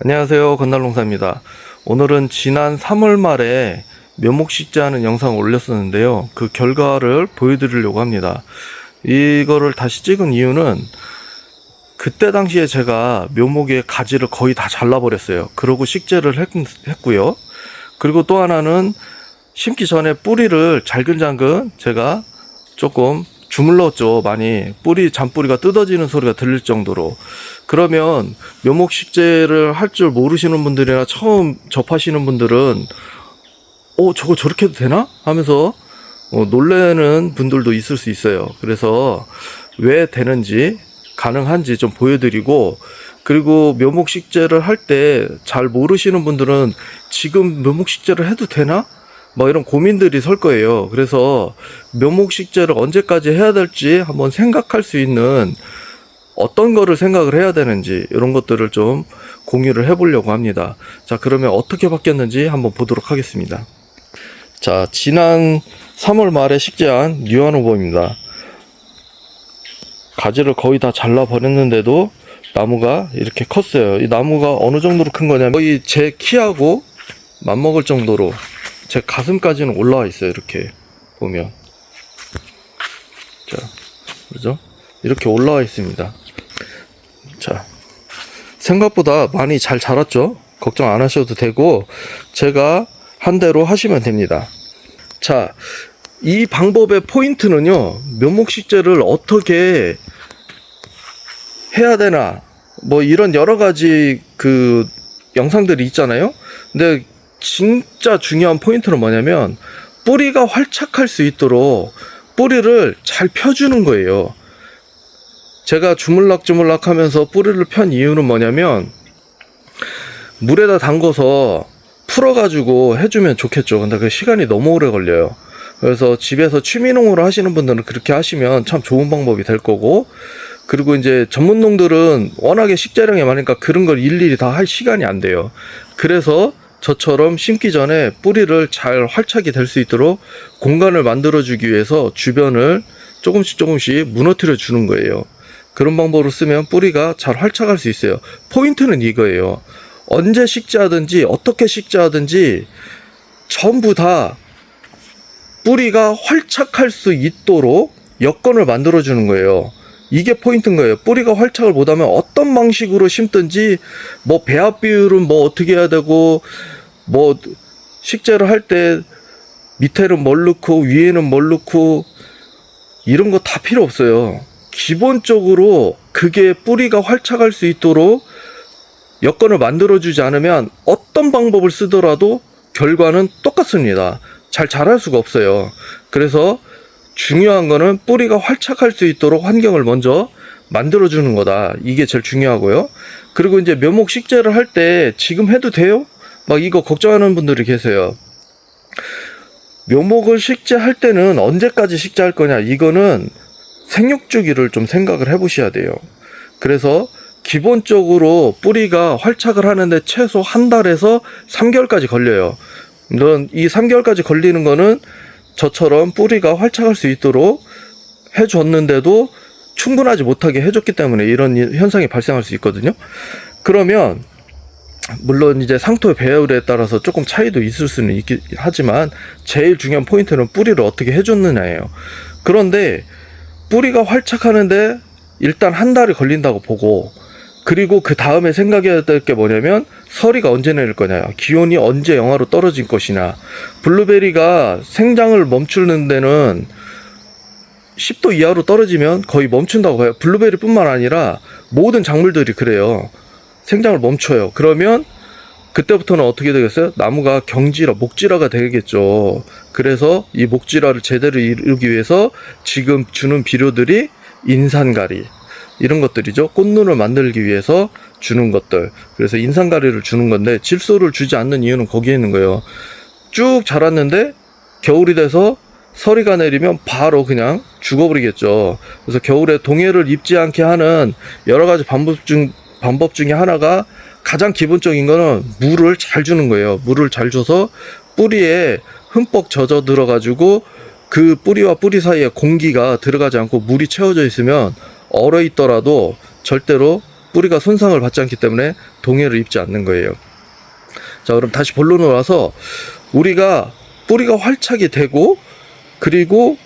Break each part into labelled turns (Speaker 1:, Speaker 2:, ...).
Speaker 1: 안녕하세요, 건달농사입니다. 오늘은 지난 3월 말에 묘목식재하는 영상을 올렸었는데요. 그 결과를 보여드리려고 합니다. 이거를 다시 찍은 이유는 그때 당시에 제가 묘목의 가지를 거의 다 잘라버렸어요. 그러고 식재를 했고요. 그리고 또 하나는 심기 전에 뿌리를 잘근잘근 제가 조금 주물렀죠. 많이 잔뿌리가 뜯어지는 소리가 들릴 정도로. 그러면 묘목 식재를 할 줄 모르시는 분들이나 처음 접하시는 분들은 저거 저렇게 해도 되나? 하면서 놀라는 분들도 있을 수 있어요. 그래서 왜 되는지 가능한지 좀 보여드리고, 그리고 묘목 식재를 할 때 잘 모르시는 분들은 지금 묘목 식재를 해도 되나? 이런 고민들이 설 거예요. 그래서 묘목 식재를 언제까지 해야 될지 한번 생각할 수 있는, 어떤 거를 생각을 해야 되는지 이런 것들을 좀 공유를 해보려고 합니다. 자, 그러면 어떻게 바뀌었는지 한번 보도록 하겠습니다. 자, 지난 3월 말에 식재한 유한 후보입니다. 가지를 거의 다 잘라버렸는데도 나무가 이렇게 컸어요. 이 나무가 어느 정도로 큰 거냐면 거의 제 키하고 맞먹을 정도로 제 가슴까지는 올라와 있어요. 이렇게 보면, 자, 그죠? 이렇게 올라와 있습니다. 자, 생각보다 많이 잘 자랐죠? 걱정 안 하셔도 되고, 제가 한 대로 하시면 됩니다. 자, 이 방법의 포인트는요, 묘목 식재를 어떻게 해야 되나, 이런 여러 가지 그 영상들이 있잖아요. 근데 진짜 중요한 포인트는 뭐냐면, 뿌리가 활착할 수 있도록 뿌리를 잘 펴주는 거예요. 제가 주물럭주물럭 하면서 뿌리를 편 이유는 뭐냐면, 물에다 담궈서 풀어가지고 해주면 좋겠죠. 근데 그 시간이 너무 오래 걸려요. 그래서 집에서 취미농으로 하시는 분들은 그렇게 하시면 참 좋은 방법이 될 거고, 그리고 이제 전문농들은 워낙에 식재량이 많으니까 그런 걸 일일이 다 할 시간이 안 돼요. 그래서 저처럼 심기 전에 뿌리를 잘 활착이 될 수 있도록 공간을 만들어주기 위해서 주변을 조금씩 무너뜨려 주는 거예요. 그런 방법으로 쓰면 뿌리가 잘 활착할 수 있어요. 포인트는 이거예요. 언제 식재하든지 어떻게 식재하든지 전부 다 뿌리가 활착할 수 있도록 여건을 만들어 주는 거예요. 이게 포인트인 거예요. 뿌리가 활착을 못하면 어떤 방식으로 심든지, 배합 비율은 어떻게 해야 되고, 식재를 할 때 밑에는 뭘 넣고 위에는 뭘 넣고, 이런 거 다 필요 없어요. 기본적으로 그게 뿌리가 활착할 수 있도록 여건을 만들어주지 않으면 어떤 방법을 쓰더라도 결과는 똑같습니다. 잘 자랄 수가 없어요. 그래서 중요한 거는 뿌리가 활착할 수 있도록 환경을 먼저 만들어주는 거다. 이게 제일 중요하고요. 그리고 이제 묘목 식재를 할 때 지금 해도 돼요? 이거 걱정하는 분들이 계세요. 묘목을 식재할 때는 언제까지 식재할 거냐, 이거는 생육주기를 좀 생각을 해보셔야 돼요. 그래서 기본적으로 뿌리가 활착을 하는데 최소 한 달에서 3개월까지 걸려요. 이 3개월까지 걸리는 거는 저처럼 뿌리가 활착할 수 있도록 해줬는데도 충분하지 못하게 해줬기 때문에 이런 현상이 발생할 수 있거든요. 그러면 물론 이제 상토의 배열에 따라서 조금 차이도 있을 수는 있긴 하지만 제일 중요한 포인트는 뿌리를 어떻게 해줬느냐예요. 그런데 뿌리가 활착하는데 일단 한 달이 걸린다고 보고, 그리고 그 다음에 생각해야 될 게 뭐냐면, 서리가 언제 내릴 거냐, 기온이 언제 영하로 떨어질 것이냐. 블루베리가 생장을 멈추는 데는 10도 이하로 떨어지면 거의 멈춘다고 봐요. 블루베리뿐만 아니라 모든 작물들이 그래요. 생장을 멈춰요. 그러면 그때부터는 어떻게 되겠어요? 나무가 목질화가 되겠죠. 그래서 이 목질화를 제대로 이루기 위해서 지금 주는 비료들이 인산가리, 이런 것들이죠. 꽃눈을 만들기 위해서 주는 것들. 그래서 인산가리를 주는 건데, 질소를 주지 않는 이유는 거기에 있는 거예요. 쭉 자랐는데 겨울이 돼서 서리가 내리면 바로 그냥 죽어버리겠죠. 그래서 겨울에 동해를 입지 않게 하는 여러 가지 방법 중에 하나가, 가장 기본적인 거는 물을 잘 주는 거예요. 물을 잘 줘서 뿌리에 흠뻑 젖어 들어가지고 그 뿌리와 뿌리 사이에 공기가 들어가지 않고 물이 채워져 있으면 얼어 있더라도 절대로 뿌리가 손상을 받지 않기 때문에 동해를 입지 않는 거예요. 자, 그럼 다시 본론으로 와서 우리가 뿌리가 활착이 되고 그리고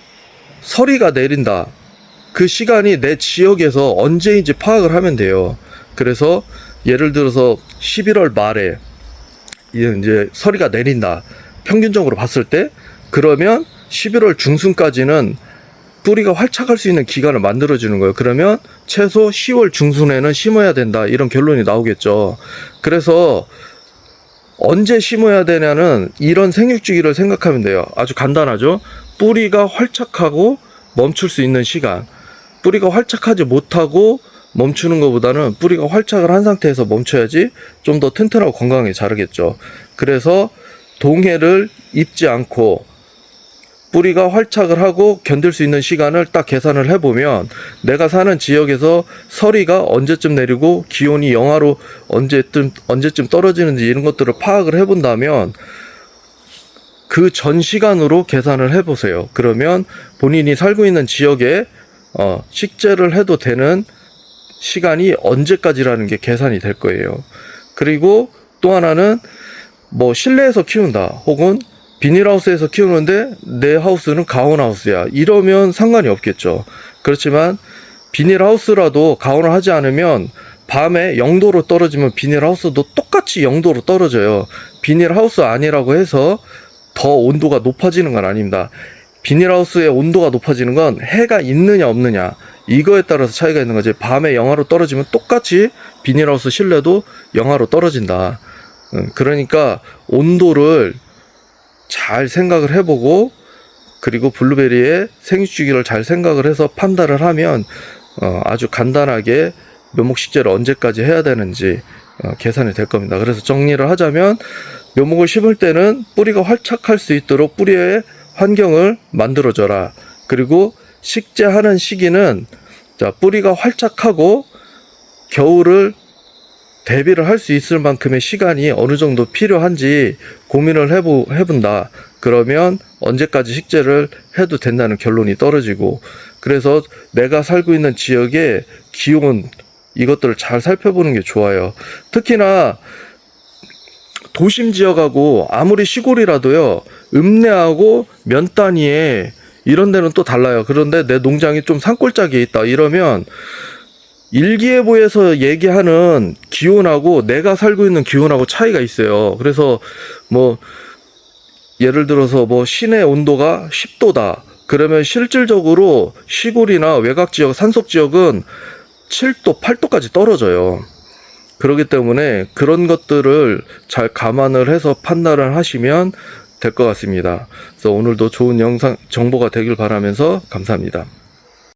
Speaker 1: 서리가 내린다. 그 시간이 내 지역에서 언제인지 파악을 하면 돼요. 그래서 예를 들어서 11월 말에 이제 서리가 내린다. 평균적으로 봤을 때 그러면 11월 중순까지는 뿌리가 활착할 수 있는 기간을 만들어주는 거예요. 그러면 최소 10월 중순에는 심어야 된다. 이런 결론이 나오겠죠. 그래서 언제 심어야 되냐는 이런 생육주기를 생각하면 돼요. 아주 간단하죠. 뿌리가 활착하고 멈출 수 있는 시간. 뿌리가 활착하지 못하고 멈추는 것보다는 뿌리가 활착을 한 상태에서 멈춰야지 좀 더 튼튼하고 건강하게 자라겠죠. 그래서 동해를 입지 않고 뿌리가 활착을 하고 견딜 수 있는 시간을 딱 계산을 해보면 내가 사는 지역에서 서리가 언제쯤 내리고 기온이 영하로 언제쯤 떨어지는지 이런 것들을 파악을 해본다면 그 전 시간으로 계산을 해보세요. 그러면 본인이 살고 있는 지역에 식재를 해도 되는 시간이 언제까지라는 게 계산이 될 거예요. 그리고 또 하나는 뭐 실내에서 키운다 혹은 비닐하우스에서 키우는데 내 하우스는 가온하우스야. 이러면 상관이 없겠죠. 그렇지만 비닐하우스라도 가온을 하지 않으면 밤에 0도로 떨어지면 비닐하우스도 똑같이 0도로 떨어져요. 비닐하우스 아니라고 해서 더 온도가 높아지는 건 아닙니다. 비닐하우스의 온도가 높아지는 건 해가 있느냐 없느냐 이거에 따라서 차이가 있는 거지. 밤에 영하로 떨어지면 똑같이 비닐하우스 실내도 영하로 떨어진다. 그러니까 온도를 잘 생각을 해보고 그리고 블루베리의 생육주기를 잘 생각을 해서 판단을 하면 아주 간단하게 묘목식재를 언제까지 해야 되는지 계산이 될 겁니다. 그래서 정리를 하자면 묘목을 심을 때는 뿌리가 활착할 수 있도록 뿌리의 환경을 만들어줘라. 그리고 식재하는 시기는 자, 뿌리가 활착하고 겨울을 대비를 할 수 있을 만큼의 시간이 어느 정도 필요한지 고민을 해본다. 그러면 언제까지 식재를 해도 된다는 결론이 떨어지고 그래서 내가 살고 있는 지역의 기온 이것들을 잘 살펴보는 게 좋아요. 특히나 도심 지역하고 아무리 시골이라도요. 읍내하고 면 단위에 이런 데는 또 달라요. 그런데 내 농장이 좀 산골짜기에 있다 이러면 일기예보에서 얘기하는 기온하고 내가 살고 있는 기온하고 차이가 있어요. 그래서 뭐 예를 들어서 뭐 시내 온도가 10도다. 그러면 실질적으로 시골이나 외곽 지역, 산속 지역은 7도, 8도까지 떨어져요. 그렇기 때문에 그런 것들을 잘 감안을 해서 판단을 하시면 될 것 같습니다. 그래서 오늘도 좋은 영상, 정보가 되길 바라면서 감사합니다.